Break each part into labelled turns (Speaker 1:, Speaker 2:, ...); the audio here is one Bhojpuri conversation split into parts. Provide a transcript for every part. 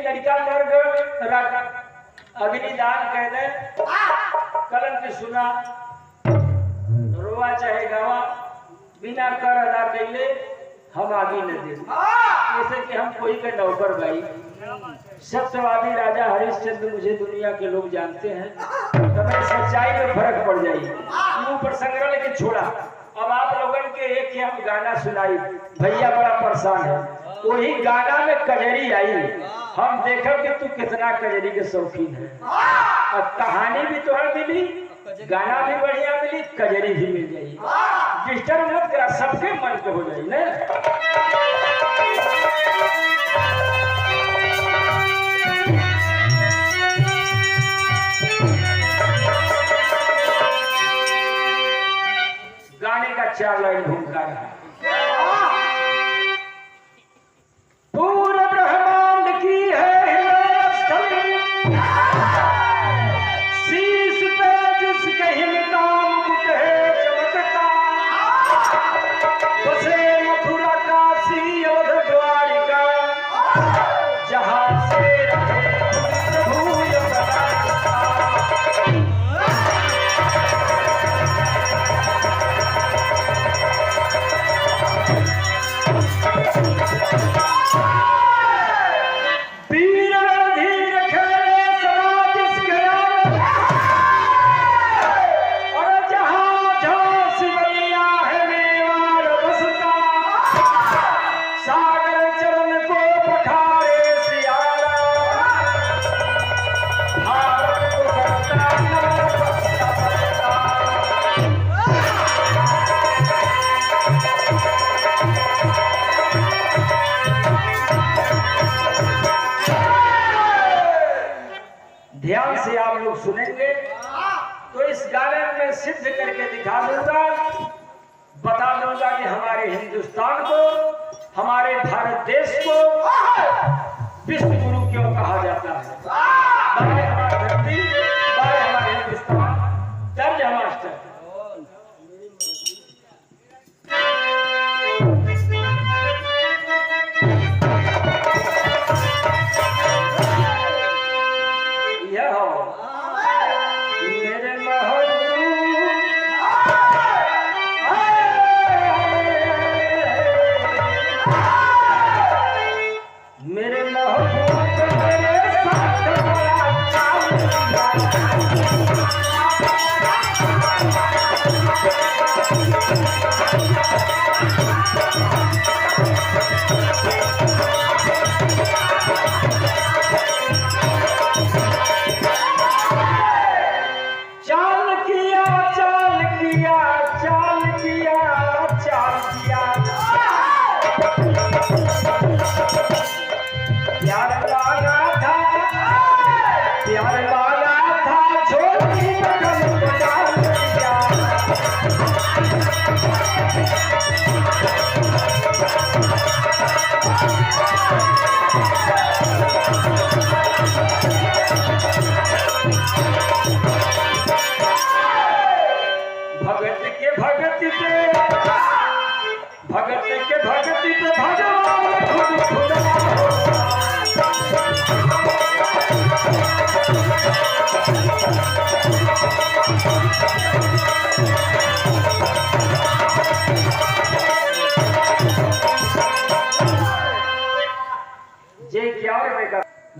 Speaker 1: लड़का मर गए अग्निदान कह दे कलम की सुना रोआ चाहे गावा बिना कर अदा कैले हम आगे न दे जैसे कि हम कोई के नौकर भाई सत्यवादी राजा हरिश्चंद्र मुझे दुनिया के लोग जानते हैं तो मैं सच्चाई में फर्क पड़ जाइए ऊपर संग्रह लेके छोड़ा। अब आप लोगों के एक ही हम गाना सुनाई भैया बड़ा परेशान है वही गाना में कजरी आई हम देखो कि तू कितना कजरी के शौकीन है और कहानी भी तोहर मिली गाना भी बढ़िया मिली कजरी भी मिल जाएगी डिस्टर्ब मत करा सबके मन पे हो जाए ना। गाने का 4 लाइन भूमिका रहा पूरे ब्रह्मांड की है शीश पे जिसके हिमता मुकुट है चमकता बसे मथुरा काशी अवध द्वारिका जहाँ से ध्यान से आप लोग सुनेंगे तो इस गाने में सिद्ध करके दिखा दूंगा बता दूंगा कि हमारे हिंदुस्तान को हमारे भारत देश को विश्व गुरु क्यों कहा जाता है। बारे हमारी धरती बारे हमारे हिंदुस्तान दर्ज मास्टर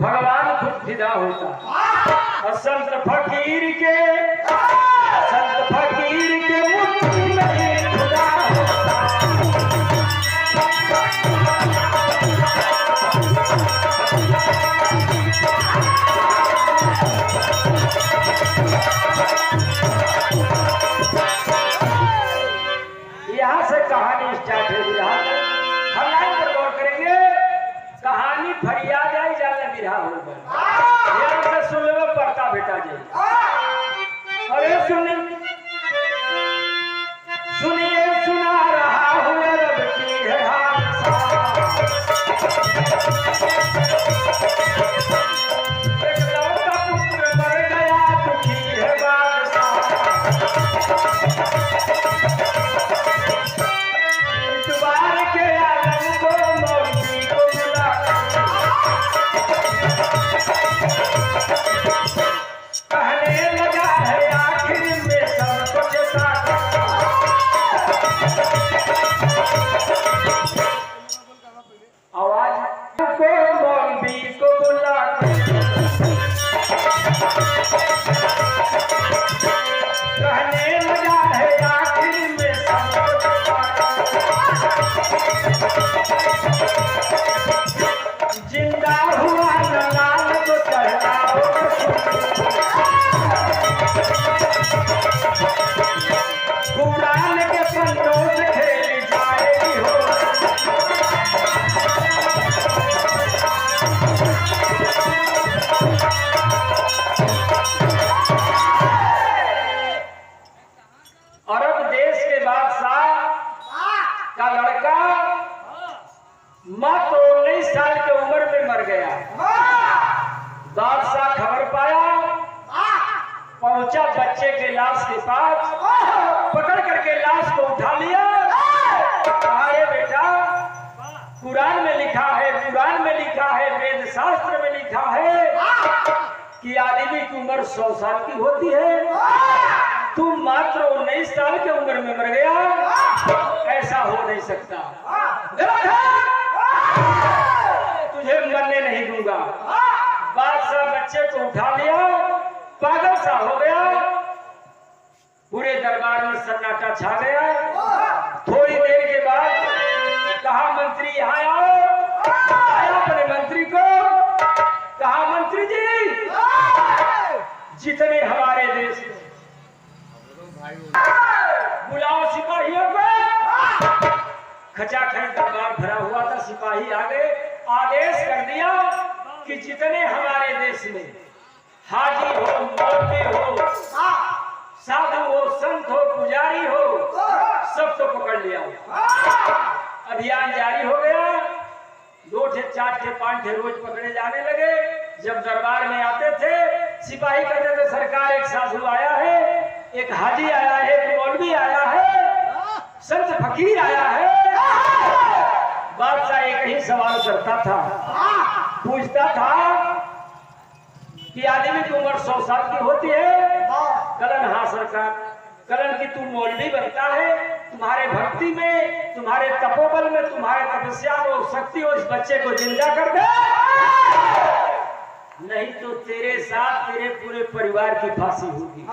Speaker 1: भगवान खुद फिदा होता और संत फकीर के मुट्ठी में खुदा यहाँ से कहानी स्टार्ट है बिरहा हम लाइन पर गौर करेंगे कहानी फरिया जाए जाने बिरहा हो गए से सुन लो पड़ता बेटा जाए अरे सुनिए सुना रहा हूँ रब की है एक लौटा पुत्र मर गया दुखी है इतबार के आलम को मौसी को बुला मंत्री को बुला के कहने लगा है आखिर में जिंदा हुआ नलाल तो चढ़ाओ कुरान के पन्नों से खेली जाएगी हो अरब देश के बादशाह का लड़का मात्र 19 साल की उम्र में मर गया। बादशाह खबर पाया, पहुंचा बच्चे के लाश के पास, पकड़ करके लाश को उठा लिया। अरे बेटा, कुरान में लिखा है, कुरान में लिखा है, वेद शास्त्र में लिखा है कि आदमी की उम्र 100 साल की होती है। तुम मात्र 19 साल की उम्र में मर गया, ऐसा हो नहीं सकता। तुझे मरने नहीं दूंगा। बादशाह बच्चे को उठा लिया, पागल सा हो गया। पूरे दरबार में सन्नाटा छा गया। थोड़ी देर के बाद कहा मंत्री यहाँ आओ। आया अपने मंत्री को, कहा मंत्री जी जितने हमारे देश में बुलाओ सिपाहियों को। खचाखच दरबार भरा हुआ था, सिपाही आ गए। आदेश कर दिया कि जितने हमारे देश में हाजी हो, मौलवी हो, साधु हो, संत हो, पुजारी हो, सबको पकड़ लिया। अभियान जारी हो गया। 2 थे, 4 थे, 5 थे रोज पकड़े जाने लगे। जब दरबार में आते थे, सिपाही कहते थे सरकार एक साधु आया है, एक हाजी आया है, एक मौलवी आया है, संत फकीर आया है। बादशाह एक ही सवाल करता था, पूछता था कि आदमी की उम्र 100 साल की होती है? कलन हाँ सरकार। कलन की तू मौलवी बनता है, तुम्हारे भक्ति में, तुम्हारे तपोबल में, तुम्हारे तपस्या में शक्ति हो, इस बच्चे को जिंदा कर दे, नहीं तो तेरे साथ तेरे पूरे परिवार की फांसी होगी।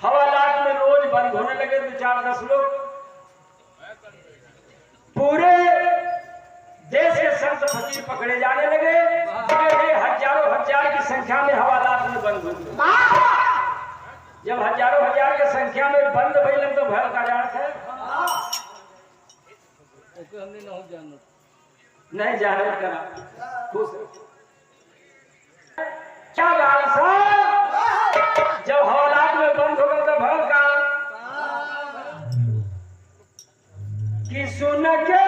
Speaker 1: हवालात में रोज बंद होने लगे 2-4-10 लोग। पूरे देश के संत फकीर पकड़े जाने लगे। हजारों हजार की संख्या में हवालात में बंद हो गए। जब हजारों हजार की संख्या में बंद भइल तो भय का जान है नहीं जाने करा खुश क्या बात साहब। जब हवालात में बंद हो गए तो भय का कि सुन के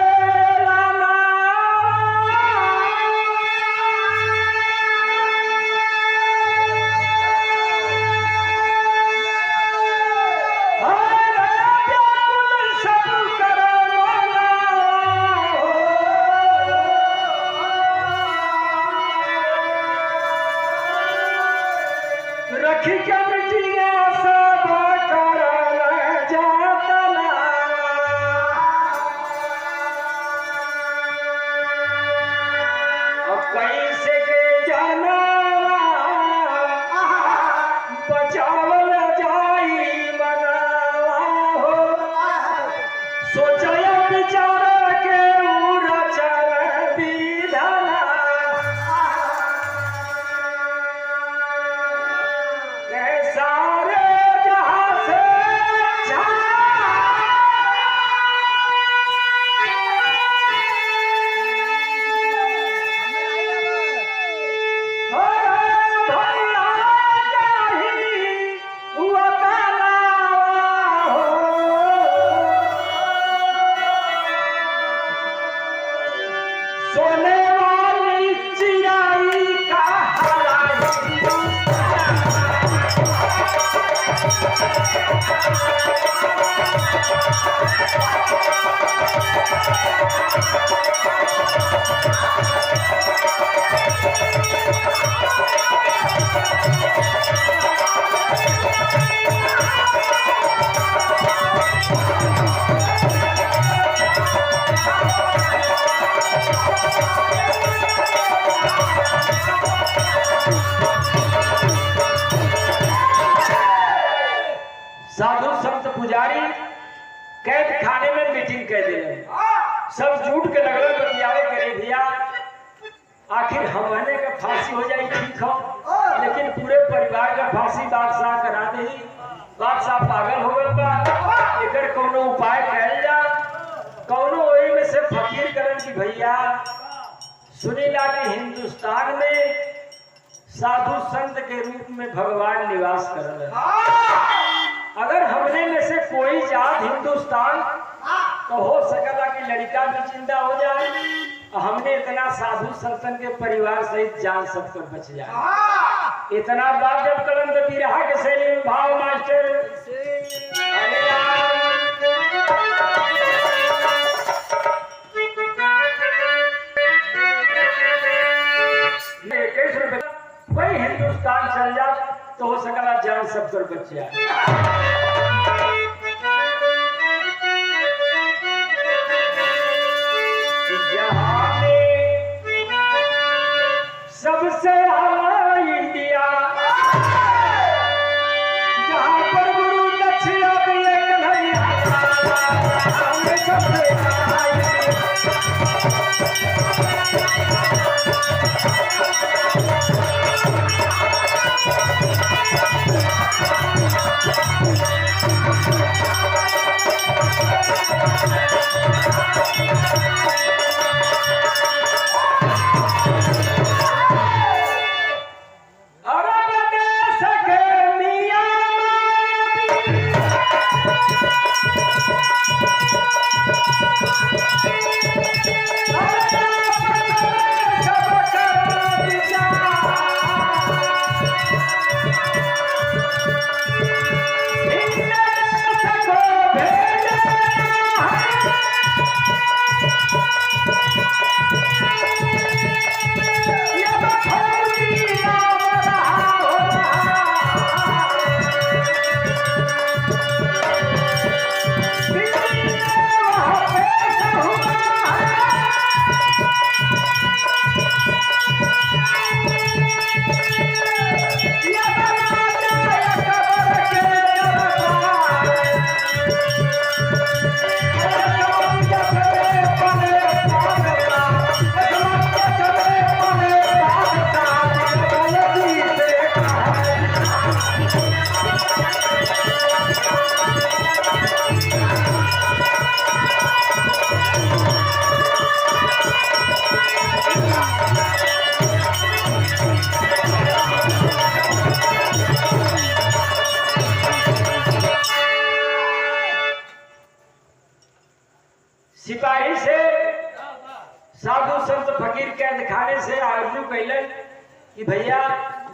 Speaker 1: रखी क्या मिट्टिया सब करल जातना। अब कैसे के जाना बचावल जाई मनावा हो। सोचया विचार के उड़ चल विधाना। सारे जहां से सोने वाली चिराई का कह दे। सब झूठ के लगल बतियावे करे भैया आखिर हमने का फांसी हो जाए ठीक हो, लेकिन पूरे परिवार का फांसी बादशाह करा दे। बादशाह पागल हो गए बा, एकर कोनो उपाय कहल जा। कौनो वही में से फकीर करन की भैया सुनीला कि हिंदुस्तान में साधु संत के रूप में भगवान निवास कर रहे हैं। अगर हमने में से कोई जात हिंदुस्तान तो हो सकता कि लड़का भी जिंदा हो जाए, हमने इतना साधु संतन के परिवार सहित जान सब पर बच जाए। इतना बात जब कलंद बिरहा के शैली में भाव मास्टर वही हिंदुस्तान चल जा तो हो सकता जान सब पर बच जाए। सबसे आला इंडिया जहाँ पर गुरु दक्षिणा दिए कन्हैया सबसे सिपाही से साधु संत फकीर के दिखाने से आरजू कैलन कि भैया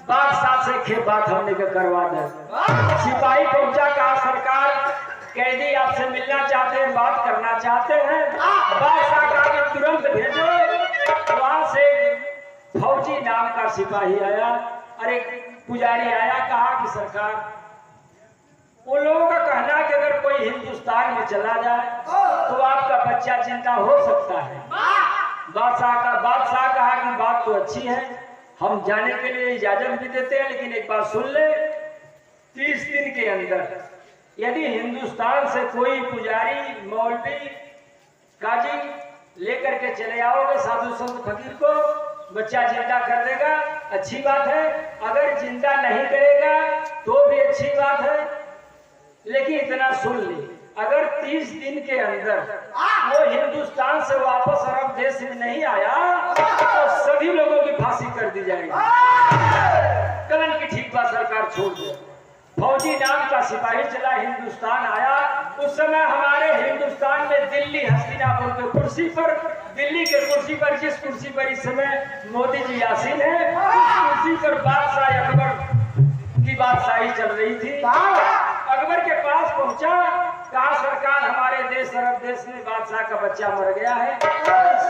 Speaker 1: बादशाह से खे बात हमने के करवा दे। सिपाही पहुंचा, कहा सरकार कैदी आपसे मिलना चाहते हैं, बात करना चाहते हैं। बादशाह कहा कि तुरंत भेजो। वहां से फौजी नाम का सिपाही आया, अरे पुजारी आया, कहा कि सरकार उन लोगों का कहना है कि अगर कोई हिंदुस्तान में चला जाए तो आपका बच्चा जिंदा हो सकता है। बादशाह कहा कि बात तो अच्छी है, हम जाने के लिए इजाजत भी देते हैं, लेकिन एक बात सुन ले, 30 दिन के अंदर यदि हिंदुस्तान से कोई पुजारी मौलवी काजी लेकर के चले आओगे साधु संत फकीर को, बच्चा जिंदा कर देगा, अच्छी बात है। अगर जिंदा नहीं करेगा तो भी अच्छी बात है, लेकिन इतना सुन ले, अगर 30 दिन के अंदर वो हिंदुस्तान से वापस अरब देश में नहीं आया तो सभी लोगों की फांसी कर दी जाएगी। कलन की ठीक बात सरकार छोड़ दे। फौजी नाम का सिपाही चला, हिंदुस्तान आया। उस समय हमारे हिंदुस्तान में दिल्ली हस्तिनापुर के कुर्सी पर, दिल्ली के कुर्सी पर, जिस कुर्सी पर इस समय मोदी जी आसीन है, उस कुर्सी पर बादशाह अकबर की बादशाही चल रही थी। अकबर के पास पहुंचा, कहा सरकार हमारे देश अरब देश में बादशाह का बच्चा मर गया है,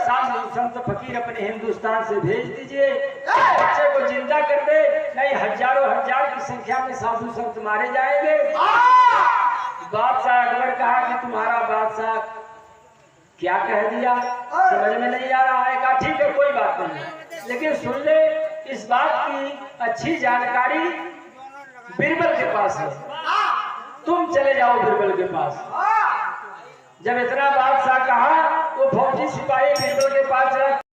Speaker 1: साधु संत फकीर अपने हिंदुस्तान से भेज दीजिए, बच्चे को जिंदा कर दे, नहीं हजारों हजार की संख्या में साधु संत मारे जाएंगे। बादशाह अकबर कहा कि तुम्हारा बादशाह क्या कह दिया समझ में नहीं आ रहा है। कहा ठीक है कोई बात नहीं, लेकिन सुन ले, इस बात की अच्छी जानकारी बीरबल के पास है, तुम चले जाओ बीरबल के पास। जब इतना बादशाह कहा, वो फौजी सिपाही बीरबल के पास चला।